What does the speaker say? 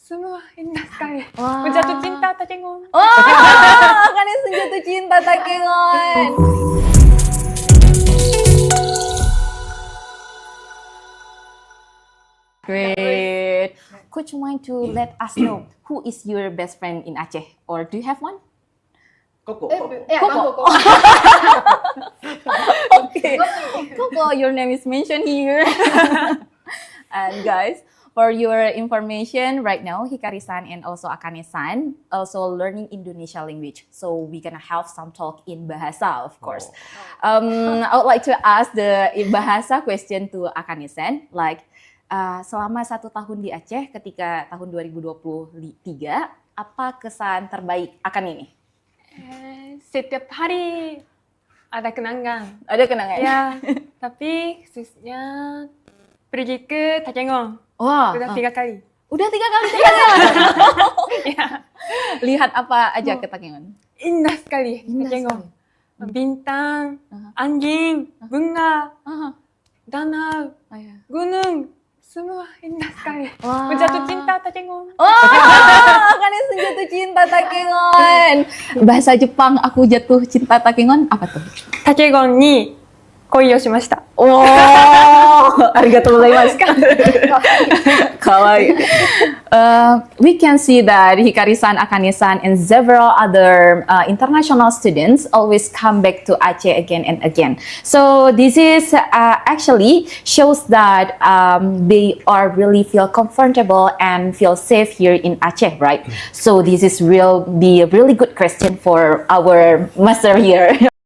semua indah sekali. Wah. Jatuh cinta Takengon. Wah, Akane-san jatuh cinta Takengon. Great. Could you mind to let us know who is your best friend in Aceh, or do you have one? Koko. Koko. Okay. Koko, your name is mentioned here. And guys, for your information, right now Hikari-san and also Akane-san also learning Indonesia language. So we're gonna have some talk in Bahasa, of course. I would like to ask the Bahasa question to Akane-san, like selama 1 tahun di Aceh ketika tahun 2023, apa kesan terbaik akan ini? Setiap hari ada kenangan. Ada kenangan? Ya, tapi khususnya pergi ke Takengon. Wah, Udah 3 kali. Udah 3 kali Takengon. Ya, Lihat apa aja ke Takengon? indah sekali Indah Takengon. sekali. Bintang, anjing, bunga, danau, Oh, ya. gunung, semua indah sekali. Wah. Jatuh cinta Takengon. Akane-san jatuh cinta Takengon. Bahasa Jepang aku jatuh cinta Takengon apa tuh? タケゴンに恋をしました。 Wow, arigatou gozaimasu. Kawaii. We can see that Hikari-san, Akane-san, and several other international students always come back to Aceh again and again. So this is actually shows that they are really feel comfortable and feel safe here in Aceh, right? So this is be a really good question for our master here.